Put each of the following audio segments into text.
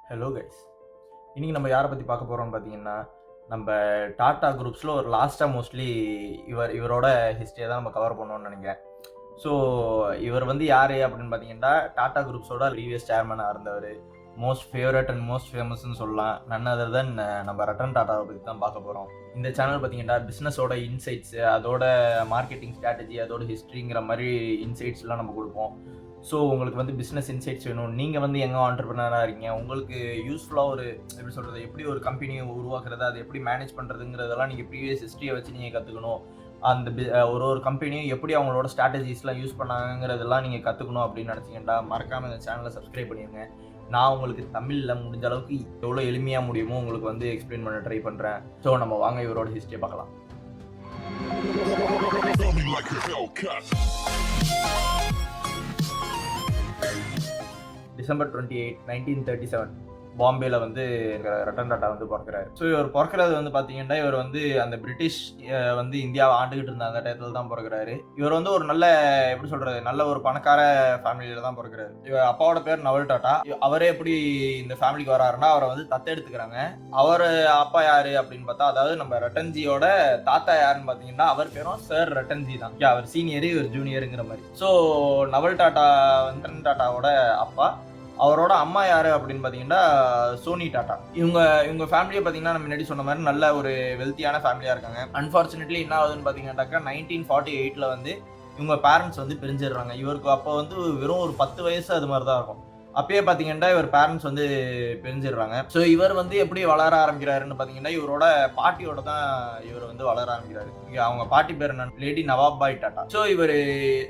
Hello guys. இன்றைக்கி நம்ம யாரை பற்றி பார்க்க போகிறோம்னு பார்த்தீங்கன்னா, நம்ம டாடா குரூப்ஸில் ஒரு லாஸ்ட்டாக மோஸ்ட்லி இவரோட ஹிஸ்ட்ரியை தான் நம்ம கவர் பண்ணோம்னு நினைக்கிறேன். ஸோ இவர் வந்து யார் அப்படின்னு பார்த்தீங்கன்னா, டாடா குரூப்ஸோட ப்ரீவியஸ் சேர்மனாக இருந்தவர். மோஸ்ட் ஃபேவரட் அண்ட் மோஸ்ட் ஃபேமஸ்ன்னு சொல்லலாம். நன் அதர் தென் நம்ம ரட்டன் டாட்டாவை பற்றி தான் பார்க்க போகிறோம். இந்த சேனல் பார்த்தீங்கன்னா பிஸ்னஸோட இன்சைட்ஸு, அதோட மார்க்கெட்டிங் ஸ்ட்ராட்டஜி, அதோட ஹிஸ்ட்ரிங்கிற மாதிரி இன்சைட்ஸ்லாம் நம்ம கொடுப்போம். ஸோ உங்களுக்கு வந்து பிஸ்னஸ் இன்சைட்ஸ் வேணும், நீங்கள் வந்து எங்கே ஆண்டர்ப்ரனராக இருக்கீங்க, உங்களுக்கு யூஸ்ஃபுல்லாக ஒரு எப்படி சொல்கிறது, எப்படி ஒரு கம்பெனியை உருவாக்குறது, அதை எப்படி மேனேஜ் பண்ணுறதுங்கிறதெல்லாம் நீங்கள் ப்ரீவியஸ் ஹிஸ்ட்ரியை வச்சு நீங்கள் கற்றுக்கணும். அந்த ஒரு கம்பெனியும் எப்படி அவங்களோட ஸ்ட்ராட்டஜிஸ்லாம் யூஸ் பண்ணாங்கிறதெல்லாம் நீங்கள் கற்றுக்கணும் அப்படின்னு நினச்சிங்கன்னா மறக்காமல் இந்த சேனலை சப்ஸ்கிரைப் பண்ணிடுங்க. நான் உங்களுக்கு தமிழில் முடிஞ்ச அளவுக்கு எவ்வளோ எளிமையாக முடியுமோ உங்களுக்கு வந்து எக்ஸ்பிளைன் பண்ண ட்ரை பண்ணுறேன். ஸோ நம்ம வாங்க இவரோட ஹிஸ்ட்ரியை பார்க்கலாம். December 28, 1937 பாம்பேல வந்து ரட்டன் டாட்டா வந்து பிறக்கிறாரு. ஸோ இவர் பிறக்கிறது வந்து பார்த்தீங்கன்னா, இவர் வந்து அந்த பிரிட்டிஷ் வந்து இந்தியாவை ஆண்டுகிட்டு இருந்த அந்த டயத்தில் தான் பிறக்கிறாரு. இவர் வந்து ஒரு நல்ல எப்படி சொல்றது, நல்ல ஒரு பணக்கார ஃபேமிலியில தான் பிறக்கிறாரு. இவர் அப்பாவோட பேர் நவல் டாட்டா. அவரே எப்படி இந்த ஃபேமிலிக்கு வராருன்னா, அவரை வந்து தத்தெடுத்துக்கிறாங்க. அவர் அப்பா யாரு அப்படின்னு பார்த்தா, அதாவது நம்ம ரட்டன்ஜியோட தாத்தா யாருன்னு பார்த்தீங்கன்னா, அவர் பேரும் சார் ரட்டன்ஜி தான். அவர் சீனியர், இவர் ஜூனியருங்கிற மாதிரி. ஸோ நவல் டாட்டா வந்து ரட்டன் டாட்டாவோட அப்பா. அவரோட அம்மா யாரு அப்படின்னு பார்த்தீங்கன்னா சோனி டாட்டா. இவங்க ஃபேமிலியை பார்த்தீங்கன்னா நம்ம முன்னாடி சொன்ன மாதிரி நல்ல ஒரு வெல்த்தியான ஃபேமிலியாக இருக்காங்க. அன்ஃபார்ச்சுனேட்லி என்ன ஆகுதுன்னு பார்த்தீங்கன்னாக்கா 1948 வந்து இவங்க பேரண்ட்ஸ் வந்து பிரிஞ்சிடுறாங்க. இவருக்கு அப்போ வந்து வெறும் ஒரு 10 வயசு அது மாதிரி தான் இருக்கும். அப்பயே பார்த்தீங்கன்னா இவர் பேரண்ட்ஸ் வந்து பிரிஞ்சிடுறாங்க. ஸோ இவர் வந்து எப்படி வளர ஆரம்பிக்கிறாருன்னு பார்த்தீங்கன்னா, இவரோட பாட்டியோட தான் இவர் வந்து வளர ஆரம்பிக்கிறாரு. அவங்க பாட்டி பேர் என்ன, லேடி நவாப் பாய் டாட்டா. ஸோ இவர்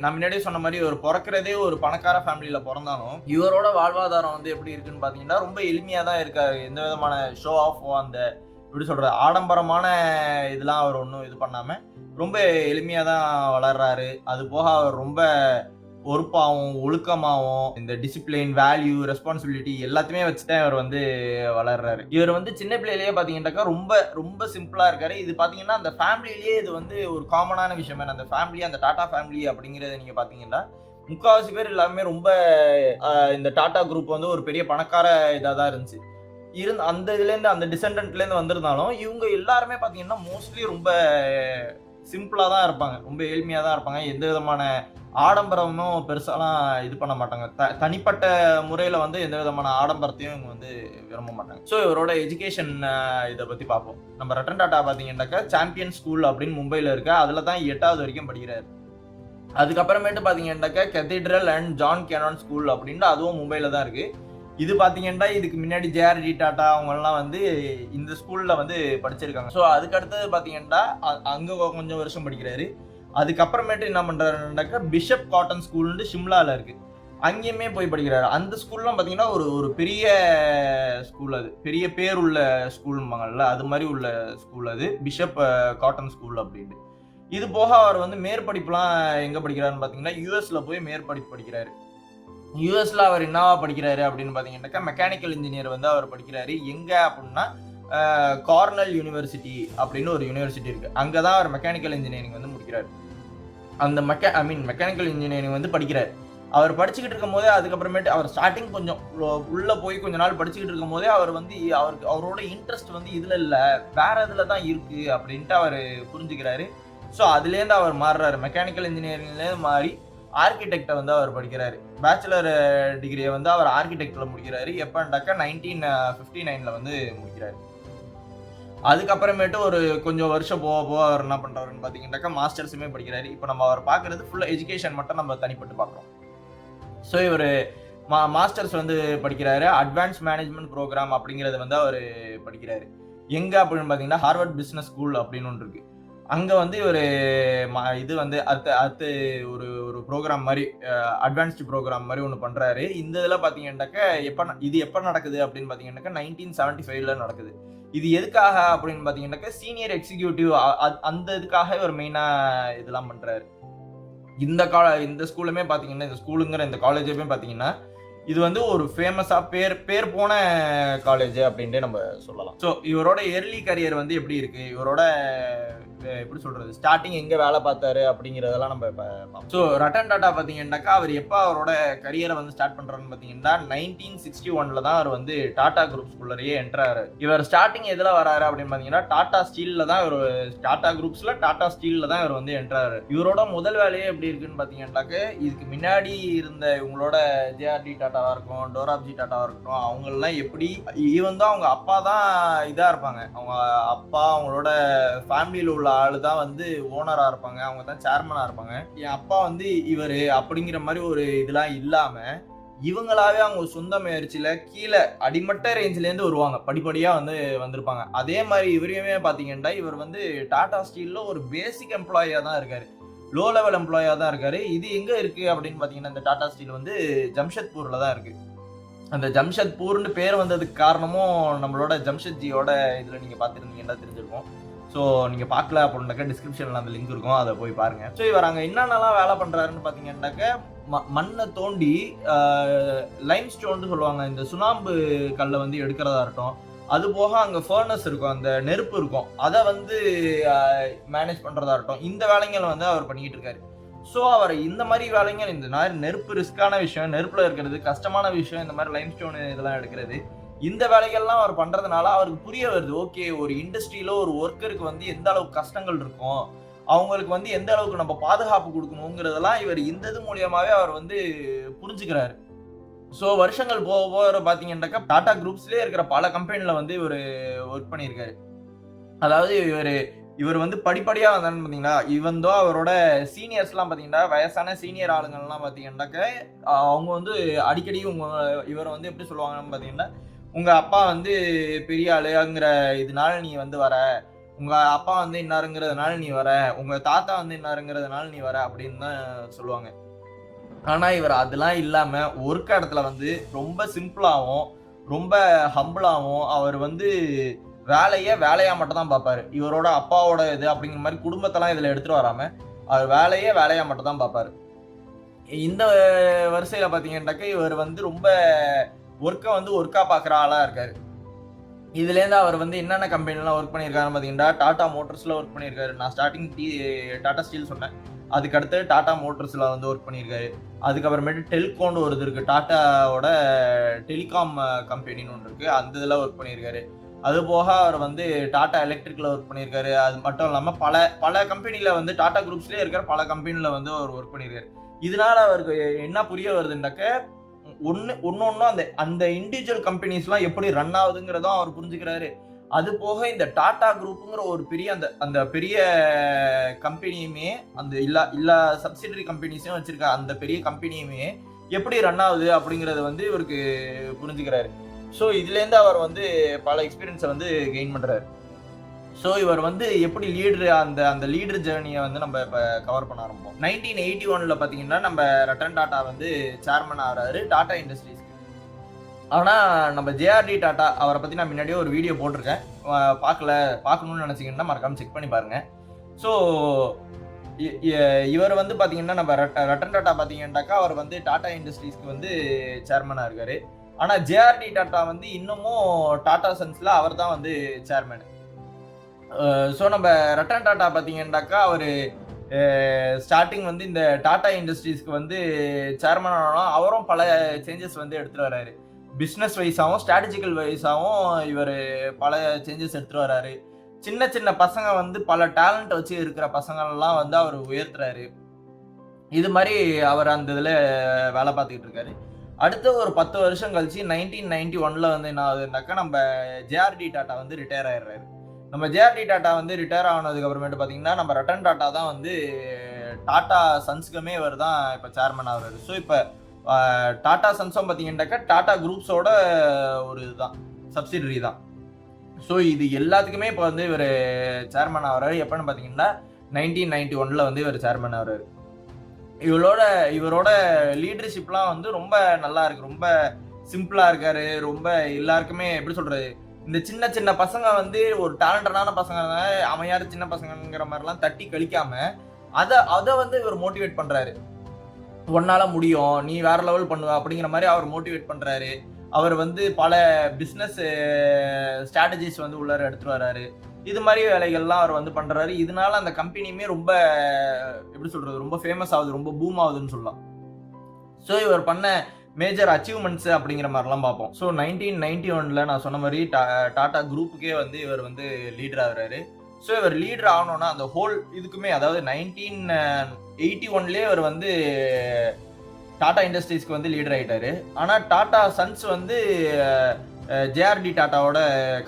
நான் முன்னாடியே சொன்ன மாதிரி இவர் பிறக்கிறதே ஒரு பணக்கார ஃபேமிலியில பிறந்தாலும் இவரோட வாழ்வாதாரம் வந்து எப்படி இருக்குன்னு பார்த்தீங்கன்னா ரொம்ப எளிமையாக தான் இருக்காரு. எந்த விதமான ஷோ ஆஃப் அந்த எப்படி சொல்றது ஆடம்பரமான இதெல்லாம் அவர் ஒன்றும் இது பண்ணாம ரொம்ப எளிமையாக தான் வளர்றாரு. அது போக அவர் ரொம்ப பொறுப்பாகவும் ஒழுக்கமாகவும் இந்த டிசிப்ளின், வேல்யூ, ரெஸ்பான்சிபிலிட்டி எல்லாத்தையுமே வச்சுதான் இவர் வந்து வளர்றாரு. இவர் வந்து சின்ன பிள்ளையிலேயே பார்த்தீங்கன்னாக்கா ரொம்ப ரொம்ப சிம்பிளா இருக்காரு. இது பார்த்தீங்கன்னா அந்த ஃபேமிலியிலேயே இது வந்து ஒரு காமனான விஷயம். அந்த ஃபேமிலி, அந்த டாடா ஃபேமிலி அப்படிங்கிறத நீங்க பார்த்தீங்கன்னா முக்காவாசி பேர் எல்லாமே ரொம்ப இந்த டாடா குரூப் வந்து ஒரு பெரிய பணக்கார இதாக தான் இருந்துச்சு. அந்த இதுலேருந்து அந்த டிசெண்டன்ட்லேருந்து வந்திருந்தாலும் இவங்க எல்லாருமே பார்த்தீங்கன்னா மோஸ்ட்லி ரொம்ப சிம்பிளாக தான் இருப்பாங்க, ரொம்ப எளிமையாக தான் இருப்பாங்க. எந்த விதமான ஆடம்பரமும் பெருசாலாம் இது பண்ண மாட்டாங்க. தனிப்பட்ட முறையில் வந்து எந்த விதமான ஆடம்பரத்தையும் இவங்க வந்து விரும்ப மாட்டாங்க. ஸோ இவரோட எஜுகேஷன் இதை பற்றி பார்ப்போம். நம்ம ரட்டன் டாட்டா பார்த்தீங்கன்னாக்கா சாம்பியன் ஸ்கூல் அப்படின்னு மும்பையில் இருக்க, அதில் தான் 8வது வரைக்கும் படிக்கிறாரு. அதுக்கப்புறமேட்டு பார்த்தீங்கன்னாக்கா cathedral and John Connon school அப்படின்னு அதுவும் மும்பையில் தான் இருக்குது. இது பார்த்தீங்கன்னா இதுக்கு முன்னாடி ஜேஆர்டி டாட்டா அவங்கெல்லாம் வந்து இந்த ஸ்கூலில் வந்து படிச்சிருக்காங்க. ஸோ அதுக்கு அடுத்தது பார்த்தீங்கன்னா அங்கே கொஞ்சம் வருஷம் படிக்கிறாரு. அதுக்கப்புறமேட்டு என்ன பண்ணுறாருனாக்கா பிஷப் காட்டன் ஸ்கூல்னு ஷிம்லாவில் இருக்குது, அங்கேயுமே போய் படிக்கிறாரு. அந்த ஸ்கூல்லாம் பார்த்தீங்கன்னா ஒரு பெரிய ஸ்கூல், அது பெரிய பேர் உள்ள ஸ்கூல்பாங்கல்ல, அது மாதிரி உள்ள ஸ்கூல் அது பிஷப் காட்டன் ஸ்கூல் அப்படின்ட்டு. இது போக அவர் வந்து மேற்படிப்புலாம் எங்கே படிக்கிறாருன்னு பார்த்தீங்கன்னா யூஎஸ்ல போய் மேற்படிப்பு படிக்கிறாரு. யூஎஸ்ல அவர் என்னவா படிக்கிறாரு அப்படின்னு பார்த்தீங்கன்னாக்கா மெக்கானிக்கல் இன்ஜினியர் வந்து அவர் படிக்கிறாரு. எங்கே அப்படின்னா கார்னல் யூனிவர்சிட்டி அப்படின்னு ஒரு யூனிவர்சிட்டி இருக்கு, அங்கே தான் அவர் மெக்கானிக்கல் இன்ஜினியரிங் வந்து முடிக்கிறார். அந்த மெக்கானிக்கல் இன்ஜினியரிங் வந்து படிக்கிறார். அவர் படிச்சுக்கிட்டு இருக்கும் போதே அதுக்கப்புறமேட்டு அவர் ஸ்டார்டிங் கொஞ்சம் உள்ள போய் கொஞ்ச நாள் படிச்சுக்கிட்டு இருக்கும் போதே அவர் வந்து அவரோட இன்ட்ரெஸ்ட் வந்து இதுல இல்லை, வேற இதுல தான் இருக்கு அப்படின்ட்டு அவர் புரிஞ்சுக்கிறாரு. ஸோ அதுலேருந்து அவர் மாறுறாரு. மெக்கானிக்கல் இன்ஜினியரிங்லேருந்து மாறி ஆர்கிடெக்டை வந்து அவர் படிக்கிறாரு. பேச்சுலர் டிகிரியை வந்து அவர் ஆர்கிடெக்டில் முடிக்கிறாரு. எப்போண்டாக்கா 1959 வந்து முடிக்கிறாரு. அதுக்கப்புறமேட்டு ஒரு கொஞ்சம் வருஷம் போக அவர் என்ன பண்ணுறாருன்னு பார்த்தீங்கன்னாக்கா மாஸ்டர்ஸுமே படிக்கிறாரு. இப்போ நம்ம அவர் பார்க்குறது ஃபுல்லாக எஜுகேஷன் மட்டும் நம்ம தனிப்பட்டு பார்க்குறோம். ஸோ இவர் மாஸ்டர்ஸ் வந்து படிக்கிறாரு. அட்வான்ஸ் மேனேஜ்மெண்ட் ப்ரோக்ராம் அப்படிங்கிறது வந்து அவர் படிக்கிறாரு. எங்கே அப்படின்னு பார்த்தீங்கன்னா ஹார்வர்ட் பிஸ்னஸ் ஸ்கூல் அப்படின்னு ஒன்று இருக்குது. அங்கே வந்து இவர் இது வந்து அடுத்து ஒரு ஒரு ப்ரோக்ராம் மாதிரி அட்வான்ஸ்டு ப்ரோக்ராம் மாதிரி ஒன்று பண்ணுறாரு. இந்த இதில் பார்த்தீங்கன்னாக்கா எப்போ நடக்குது அப்படின்னு பார்த்தீங்கன்னாக்கா 1975 நடக்குது. இது எதுக்காக அப்படின்னு பார்த்தீங்கன்னாக்கா சீனியர் எக்ஸிக்யூட்டிவ் அந்த இதுக்காக இவர் மெயினாக இதெல்லாம் பண்ணுறாரு. இந்த ஸ்கூலுமே பார்த்தீங்கன்னா, இந்த ஸ்கூலுங்கிற இந்த காலேஜுமே பார்த்தீங்கன்னா இது வந்து ஒரு ஃபேமஸாக பேர் போன காலேஜ் அப்படின்ட்டு நம்ம சொல்லலாம். ஸோ இவரோட எர்லி கரியர் வந்து எப்படி இருக்குது, இவரோட எப்படி சொல்றது, ஸ்டார்டிங் எங்க வேலை பார்த்தாரு அப்படிங்கிறதெல்லாம் நம்ம பார்ப்போம். ஸோ ரட்டன் டாடா பார்த்தீங்கன்னாக்கா அவர் எப்போ அவரோட கரியரை வந்து ஸ்டார்ட் பண்றாருன்னு பார்த்தீங்கன்னா 1961 தான் அவர் வந்து டாடா குரூப்ஸ்குள்ளேயே என்ட்ராரு. இவர் ஸ்டார்டிங் எதுல வராரு அப்படின்னு பார்த்தீங்கன்னா டாடா ஸ்டீல்ல தான் இவர், டாடா குரூப்ஸ்ல டாடா ஸ்டீல்ல தான் இவர் வந்து என்ட்ராரு. இவரோட முதல் வேலையே எப்படி இருக்குன்னு பார்த்தீங்கன்னாக்க, இதுக்கு முன்னாடி இருந்த இவங்களோட ஜேஆர்டி டாட்டாவா இருக்கும், டோராப்ஜி டாட்டாவா இருக்கட்டும், அவங்கெல்லாம் எப்படி ஈவன் தான் அவங்க அப்பா தான் இதா இருப்பாங்க, அவங்க அப்பா அவங்களோட ஃபேமிலியில உள்ள ஆளு தான் வந்து ஓனரா இருப்பாங்க, அவங்க தான் சேர்மனா இருப்பாங்க. என் அப்பா வந்து இவரு அப்படிங்கிற மாதிரி ஒரு இதெல்லாம் இல்லாம இவங்களாவே அவங்க சொந்த முயற்சியில கீழே அடிமட்ட ரேஞ்சில இருந்து வருவாங்க, படிப்படியா வந்து வந்திருப்பாங்க. அதே மாதிரி இவரையுமே பாத்தீங்கன்னா இவர் வந்து டாடா ஸ்டீல்ல ஒரு பேசிக் எம்ப்ளாயியா தான் இருக்காரு, லோ லெவல் எம்ப்ளாயியா தான் இருக்காரு. இது எங்க இருக்கு அப்படின்னு பாத்தீங்கன்னா இந்த டாடா ஸ்டீல் வந்து ஜம்ஷெத்பூர்ல தான் இருக்கு. அந்த ஜம்ஷெத்பூர்னு பேர் வந்ததுக்கு காரணமும் நம்மளோட ஜம்ஷெட்ஜியோட இதில் நீங்கள் பார்த்துருந்தீங்கன்னா தெரிஞ்சிருக்கும். ஸோ நீங்கள் பார்க்கல அப்படின்னாக்கா டிஸ்கிரிப்ஷனில் அந்த லிங்க் இருக்கும், அதை போய் பாருங்கள். ஸோ இவர் அங்கே என்னென்னலாம் வேலை பண்ணுறாருன்னு பார்த்தீங்கன்னாக்க, மண்ணை தோண்டி லைம் ஸ்டோன்னு சொல்லுவாங்க, இந்த சுண்ணாம்பு கல்லை வந்து எடுக்கிறதா இருக்கட்டும், அது போக அங்கே ஃபர்னஸ் இருக்கும், அந்த நெருப்பு இருக்கும், அதை வந்து மேனேஜ் பண்ணுறதா இருக்கட்டும், இந்த வேலைங்களை வந்து அவர் பண்ணிக்கிட்டு இருக்காரு. ஸோ அவர் இந்த மாதிரி வேலைங்க, இந்த மாதிரி நெருப்பு ரிஸ்கான விஷயம், நெருப்புல இருக்கிறது கஷ்டமான விஷயம், இந்த மாதிரி லைம் ஸ்டோன் இதெல்லாம் எடுக்கிறது, இந்த வேலைகள்லாம் அவர் பண்றதுனால அவருக்கு புரிய வருது, ஓகே ஒரு இண்டஸ்ட்ரியில ஒரு ஒர்க்கருக்கு வந்து எந்த அளவுக்கு கஷ்டங்கள் இருக்கும், அவங்களுக்கு வந்து எந்த அளவுக்கு நம்ம பாதுகாப்பு கொடுக்கணுங்கிறதெல்லாம் இவர் இந்த இது மூலியமாவே அவர் வந்து புரிஞ்சுக்கிறாரு. ஸோ வருஷங்கள் போக போக பார்த்தீங்கன்னாக்கா டாடா குரூப்ஸ்லேயே இருக்கிற பல கம்பெனியில் வந்து இவர் ஒர்க் பண்ணியிருக்காரு. அதாவது இவர் வந்து படிப்படியா வந்தான்னு பார்த்தீங்கன்னா, இவந்தோ அவரோட சீனியர்ஸ்லாம் பார்த்தீங்கன்னா, வயசான சீனியர் ஆளுங்கள்லாம் பார்த்தீங்கன்னாக்க, அவங்க வந்து அடிக்கடி இவரை வந்து எப்படி சொல்லுவாங்கன்னு பார்த்தீங்கன்னா, உங்க அப்பா வந்து பெரிய ஆளுங்கிற இதனால நீ வந்து வர, உங்க அப்பா வந்து இன்னாருங்கிறதுனால நீ வர, உங்க தாத்தா வந்து இன்னாருங்கிறதுனால நீ வர அப்படின்னு தான் சொல்லுவாங்க. ஆனா இவர் அதெல்லாம் இல்லாம ஒர்க் இடத்துல வந்து ரொம்ப சிம்பிளாவும் ரொம்ப ஹம்பிளாவும் அவர் வந்து வேலையா மட்டும் தான் பார்ப்பாரு. இவரோட அப்பாவோட இது அப்படிங்கிற மாதிரி குடும்பத்தெல்லாம் இதுல எடுத்துட்டு வராம அவர் வேலையா மட்டும் தான் பார்ப்பாரு. இந்த வரிசையில பாத்தீங்கன்னாக்க இவர் வந்து ரொம்ப ஒர்க்கா பாக்குற ஆளா இருக்காரு. இதுல இருந்து அவர் வந்து என்னென்ன கம்பெனிலாம் ஒர்க் பண்ணியிருக்காருன்னு பாத்தீங்கன்னா, டாடா மோட்டர்ஸ்ல ஒர்க் பண்ணியிருக்காரு. நான் ஸ்டார்டிங் டாடா ஸ்டீல் சொன்னேன், அதுக்கு அடுத்து டாடா மோட்டர்ஸ்ல வந்து ஒர்க் பண்ணியிருக்காரு. அதுக்கப்புறமேட்டு டெல்கோன்னு ஒரு இது இருக்கு, டாட்டாவோட டெலிகாம் கம்பெனின்னு ஒன்று இருக்கு, அந்த இதில் ஒர்க் பண்ணியிருக்காரு. அது போக அவர் வந்து டாடா எலக்ட்ரிக்ல ஒர்க் பண்ணியிருக்காரு. அது மட்டும் இல்லாமல் பல கம்பெனியில் வந்து டாடா குரூப்ஸ்லேயே இருக்கிற பல கம்பெனியில் வந்து அவர் ஒர்க் பண்ணியிருக்காரு. இதனால அவருக்கு என்ன புரிய வருதுன்னாக்க, ஒன்னொன்னும் அந்த இண்டிவிஜுவல் கம்பெனிஸ்லாம் எப்படி ரன் ஆகுதுங்கிறதும் அவர் புரிஞ்சுக்கிறாரு. அது போக இந்த டாடா குரூப்புங்கிற ஒரு பெரிய அந்த பெரிய கம்பெனியுமே, அந்த எல்லா சப்சிடரி கம்பெனிஸையும் வச்சிருக்க அந்த பெரிய கம்பெனியுமே எப்படி ரன் ஆகுது அப்படிங்கறத வந்து இவருக்கு புரிஞ்சுக்கிறாரு. ஸோ இதுலேருந்து அவர் வந்து பல எக்ஸ்பீரியன்ஸை வந்து கெயின் பண்றாரு. ஸோ இவர் வந்து எப்படி லீடர், அந்த லீடர் ஜேர்னியை வந்து நம்ம இப்போ கவர் பண்ண ஆரம்பிப்போம். 1981 பார்த்தீங்கன்னா நம்ம ரட்டன் டாடா வந்து சேர்மன் ஆகிறாரு டாடா இண்டஸ்ட்ரீஸ்க்கு. ஆனால் நம்ம ஜேஆர்டி டாடா அவரை பற்றி நான் முன்னாடியே ஒரு வீடியோ போட்டிருக்கேன், பார்க்கணும்னு நினச்சிங்கன்னா மறக்காமல் செக் பண்ணி பாருங்க. ஸோ இவர் வந்து பார்த்தீங்கன்னா நம்ம ரட்டன் டாடா பார்த்தீங்கன்னாக்கா அவர் வந்து டாடா இண்டஸ்ட்ரீஸ்க்கு வந்து சேர்மனாக இருக்காரு. ஆனால் ஜேஆர்டி டாடா வந்து இன்னமும் டாடா சன்ஸ்ல அவர் தான் வந்து சேர்மன். ஸோ நம்ம ரட்டன் டாடா பார்த்தீங்கன்னாக்கா அவர் ஸ்டார்டிங் வந்து இந்த டாடா இண்டஸ்ட்ரீஸ்க்கு வந்து சேர்மன் ஆனாலும் அவரும் பல சேஞ்சஸ் வந்து எடுத்துகிட்டு வர்றாரு. பிஸ்னஸ் வைஸாகவும் ஸ்ட்ராட்டஜிக்கல் வைஸாகவும் இவர் பல சேஞ்சஸ் எடுத்துகிட்டு வர்றாரு. சின்ன சின்ன பசங்க வந்து பல டேலண்ட் வச்சு இருக்கிற பசங்கள்லாம் வந்து அவர் உயர்த்துறாரு. இது மாதிரி அவர் அந்த இதில் வேலை பார்த்துக்கிட்டு இருக்காரு. அடுத்த ஒரு 10 வருஷம் கழிச்சு 1991 வந்து என்ன ஆகுதுன்னாக்கா நம்ம ஜேஆர்டி டாடா வந்து ரிட்டையர் ஆயிடுறாரு. நம்ம ஜேஆர்டி டாடா வந்து ரிட்டையர் ஆனதுக்கு அப்புறமேட்டு பார்த்தீங்கன்னா நம்ம ரட்டன் டாடா தான் வந்து டாடா சன்ஸ்க்குமே இவர் தான் இப்போ சேர்மன் ஆகுறாரு. ஸோ இப்போ டாடா சன்ஸும் பார்த்தீங்கன்னாக்கா டாடா குரூப்ஸோட ஒரு இதுதான், சப்சிடரி தான். ஸோ இது எல்லாத்துக்குமே இப்போ வந்து இவர் சேர்மன் ஆகிறாரு. எப்போன்னு பார்த்தீங்கன்னா 1991 வந்து இவர் சேர்மன் ஆகிறாரு. இவரோட லீடர்ஷிப்லாம் வந்து ரொம்ப நல்லா இருக்கு, ரொம்ப சிம்பிளா இருக்காரு. ரொம்ப எல்லாருக்குமே எப்படி சொல்றது, இந்த சின்ன சின்ன பசங்க வந்து ஒரு டேலண்டடான பசங்க அமையாத சின்ன பசங்கிற மாதிரிலாம் தட்டி கழிக்காம அதை வந்து இவர் மோட்டிவேட் பண்றாரு. ஒன்னால முடியும், நீ வேற லெவல் பண்ணுவ அப்படிங்கிற மாதிரி அவர் மோட்டிவேட் பண்றாரு. அவர் வந்து பல பிஸ்னஸ் ஸ்ட்ராட்டஜிஸ் வந்து உள்ளார எடுத்துட்டு வர்றாரு. இது மாதிரி வேலைகள்லாம் அவர் வந்து பண்றாரு. இதனால அந்த கம்பெனியுமே ரொம்ப எப்படி சொல்றது, ரொம்ப ஃபேமஸ் ஆகுது, ரொம்ப பூம் ஆகுதுன்னு சொல்லலாம். ஸோ இவர் பண்ண மேஜர் அச்சீவ்மெண்ட்ஸ் அப்படிங்கிற மாதிரிலாம் பார்ப்போம். ஸோ 1991 நான் சொன்ன மாதிரி டாடா குரூப்புக்கே வந்து இவர் வந்து லீடர் ஆகுறாரு. ஸோ இவர் லீடர் ஆகணும்னா அந்த ஹோல் இதுக்குமே, அதாவது 1981 இவர் வந்து டாடா இண்டஸ்ட்ரீஸ்க்கு வந்து லீடர் ஆயிட்டாரு. ஆனா டாடா சன்ஸ் வந்து ஜேஆர்டி டாட்டாவோட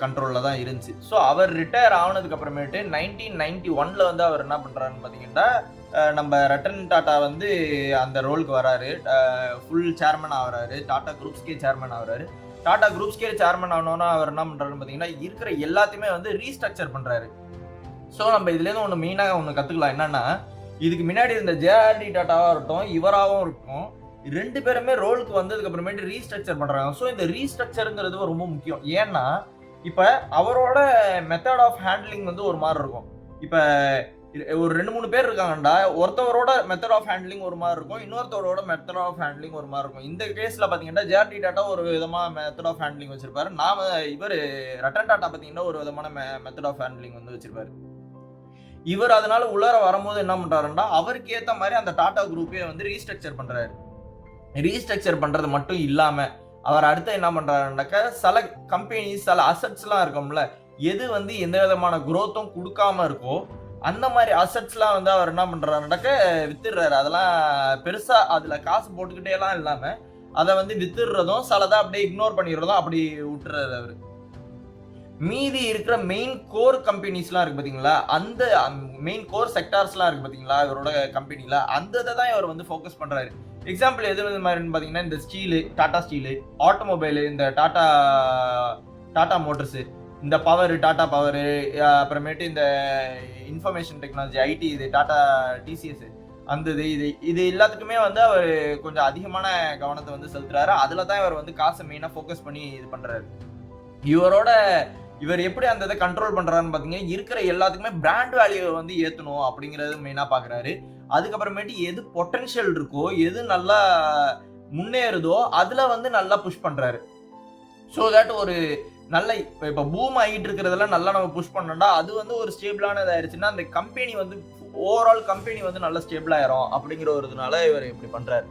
கண்ட்ரோல்ல தான் இருந்துச்சு. ஸோ அவர் ரிட்டையர் ஆனதுக்கு அப்புறமேட்டு 1991 வந்து அவர் என்ன பண்றாருன்னு பாத்தீங்கன்னா, நம்ம ரட்டன் டாடா வந்து அந்த ரோலுக்கு வராரு. ஃபுல் சேர்மன் ஆகுறாரு. டாடா குரூப்ஸ்கே சேர்மன் ஆகுறாரு. டாடா குரூப்ஸ்கே சேர்மன் ஆனோன்னா அவர் என்ன பண்றாருன்னு பாத்தீங்கன்னா, இருக்கிற எல்லாத்தையுமே வந்து ரீஸ்ட்ரக்சர் பண்றாரு. ஸோ நம்ம இதுல இருந்து ஒன்று மெயினாக ஒன்று கத்துக்கலாம். என்னன்னா, இதுக்கு முன்னாடி இருந்த ஜேஆர்டி டாட்டாவா இருக்கட்டும், இவராகவும் இருக்கும், 2 பேருமே ரோலுக்கு வந்ததுக்கு அப்புறமேட்டு ரீஸ்ட்ரக்சர் பண்றாங்க. ஸோ இந்த ரீஸ்ட்ரக்சருங்கிறது ரொம்ப முக்கியம். ஏன்னா இப்ப அவரோட மெத்தட் ஆஃப் ஹேண்ட்லிங் வந்து ஒரு மாதிரி இருக்கும். இப்ப ஒரு 2-3 பேர் இருக்காங்கடா, ஒருத்தவரோட மெத்தட் ஆஃப் ஹேண்ட்லிங் ஒரு மாதிரி இருக்கும், இன்னொருத்தவரோட மெத்தட் ஆஃப் ஹேண்ட்லிங் ஒரு மாதிரி இருக்கும். இந்த கேஸ்ல பாத்தீங்கன்னா ஜேஆர்டி டாட்டா ஒரு விதமா மெத்தட் ஆஃப் ஹேண்ட்லிங் வச்சிருப்பாரு. இவர் ரட்டன் டாட்டா பாத்தீங்கன்னா ஒரு விதமான மெத்தட் ஆஃப் ஹேண்ட்லிங் வந்து வச்சிருப்பாரு. இவர் அதனால உள்ளார வரும்போது என்ன பண்றாருன்னா, அவருக்கு ஏத்த மாதிரி அந்த டாடா குரூப்பே வந்து ரீஸ்ட்ரக்சர் பண்றாரு. ரீஸ்ட்ரக்சர் பண்றது மட்டும் இல்லாம அவர் அடுத்து என்ன பண்றாருன்னாக்க, சில கம்பெனிஸ் சில அசட்ஸ் எல்லாம் இருக்கும்ல, எது வந்து எந்த விதமான குரோத்தும் கொடுக்காம இருக்கோ அந்த மாதிரி அசட்ஸ் எல்லாம் வந்து அவர் என்ன பண்றாருன்னாக்க வித்துடுறாரு. அதெல்லாம் பெருசா அதுல காசு போட்டுக்கிட்டே எல்லாம் இல்லாம அதை வந்து வித்துடுறதும், சிலதை அப்படியே இக்னோர் பண்ணிடுறதும் அப்படி விட்டுறாரு அவரு. மீதி இருக்கிற மெயின் கோர் கம்பெனிஸ்லாம் இருக்கு பாத்தீங்களா, அந்த மெயின் கோர் செக்டார்ஸ்லாம் இருக்கு பாத்தீங்களா இவரோட கம்பெனில, அந்த இதை தான் இவர் வந்து ஃபோக்கஸ் பண்றாரு. எக்ஸாம்பிள் எது மாதிரின்னு பாத்தீங்கன்னா, இந்த ஸ்டீலு, டாடா ஸ்டீலு, ஆட்டோமொபைலு, இந்த டாடா மோட்டர்ஸ், இந்த பவர், டாடா பவர், அப்புறமேட்டு இந்த இன்ஃபர்மேஷன் டெக்னாலஜி, ஐடி, இது டாடா டிசிஎஸ், அந்த இது எல்லாத்துக்குமே வந்து அவர் கொஞ்சம் அதிகமான கவனத்தை வந்து செலுத்துறாரு. அதுல தான் இவர் வந்து காசை மெயினா ஃபோக்கஸ் பண்ணி இது பண்றாரு. இவர் எப்படி அந்த இதை கண்ட்ரோல் பண்றாருன்னு பாத்தீங்கன்னா, இருக்கிற எல்லாத்துக்குமே பிராண்ட் வேல்யூ வந்து ஏத்தணும் அப்படிங்கறது மெயினா பாக்குறாரு. அதுக்கப்புறமேட்டு எது பொட்டன்ஷியல் இருக்கோ, எது நல்லா முன்னேறுதோ அதுல வந்து நல்லா புஷ் பண்றாரு. ஸோ தட் ஒரு நல்ல இப்ப பூம் ஆகிட்டு இருக்கிறதெல்லாம் நல்லா நம்ம புஷ் பண்ணோம்னா அது வந்து ஒரு ஸ்டேபிளான இதாயிருச்சுன்னா அந்த கம்பெனி வந்து ஓவரால் கம்பெனி வந்து நல்ல ஸ்டேபிள் ஆயிரும் அப்படிங்கிற ஒரு இதனால இவர் இப்படி பண்றாரு.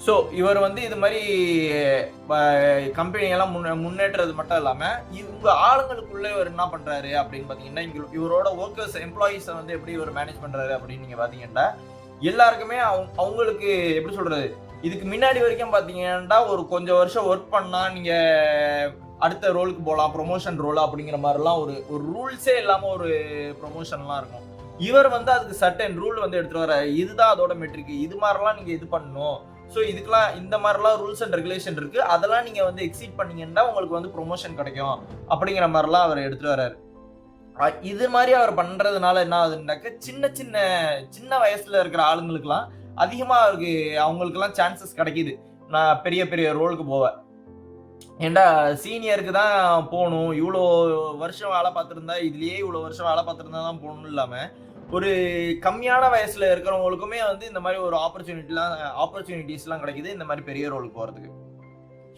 ஸோ இவர் வந்து இது மாதிரி கம்பெனியெல்லாம் முன்னேற்றது மட்டும் இல்லாமல் இவங்க ஆளுங்களுக்குள்ளே இவர் என்ன பண்ணுறாரு அப்படின்னு பார்த்தீங்கன்னா, இவரோட ஒர்க்கர்ஸ் எம்ப்ளாயீஸை வந்து எப்படி இவர் மேனேஜ் பண்ணுறாரு அப்படின்னு நீங்கள் பார்த்தீங்கன்னா, எல்லாருக்குமே அவங்களுக்கு எப்படி சொல்கிறது, இதுக்கு முன்னாடி வரைக்கும் பார்த்தீங்கன்னா ஒரு கொஞ்சம் வருஷம் ஒர்க் பண்ணால் நீங்கள் அடுத்த ரோலுக்கு போகலாம், ப்ரொமோஷன் ரோல் அப்படிங்கிற மாதிரிலாம் ஒரு ரூல்ஸே இல்லாமல் ஒரு ப்ரொமோஷன்லாம் இருக்கும். இவர் வந்து அதுக்கு சர்டன் ரூல் வந்து எடுத்துகிட்டு வர, இதுதான் அதோட மெட்ரிக், இது மாதிரிலாம் நீங்கள் இது பண்ணணும், ஸோ இதுக்கெல்லாம் இந்த மாதிரிலாம் ரூல்ஸ் அண்ட் ரெகுலேஷன் இருக்கு, அதெல்லாம் நீங்க வந்து எக்ஸீட் பண்ணீங்கன்னா உங்களுக்கு வந்து ப்ரொமோஷன் கிடைக்கும் அப்படிங்கிற மாதிரிலாம் அவர் எடுத்துட்டு வர்றாரு. இது மாதிரி அவர் பண்றதுனால என்ன ஆகுதுன்னாக்க, சின்ன வயசுல இருக்கிற ஆளுங்களுக்குலாம் அதிகமா அவங்களுக்குலாம் சான்சஸ் கிடைக்குது. நான் பெரிய பெரிய ரோலுக்கு போவேன், ஏண்டா சீனியருக்கு தான் போகணும், இவ்வளோ வருஷம் வேலை பார்த்துருந்தா இதுலயே இவ்வளோ வருஷம் வேலை பார்த்துருந்தா தான் போகணும் இல்லாம ஒரு கம்மியான வயசுல இருக்கிறவங்களுக்குமே வந்து இந்த மாதிரி ஒரு ஆப்பர்ச்சுனிட்டிஸ்லாம் கிடைக்குது இந்த மாதிரி பெரிய ரோலுக்கு போறதுக்கு.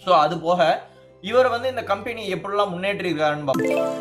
ஸோ அது போக இவர் வந்து இந்த கம்பெனி எப்படிலாம் முன்னேற்றி இருக்காருன்னு பார்ப்போம்.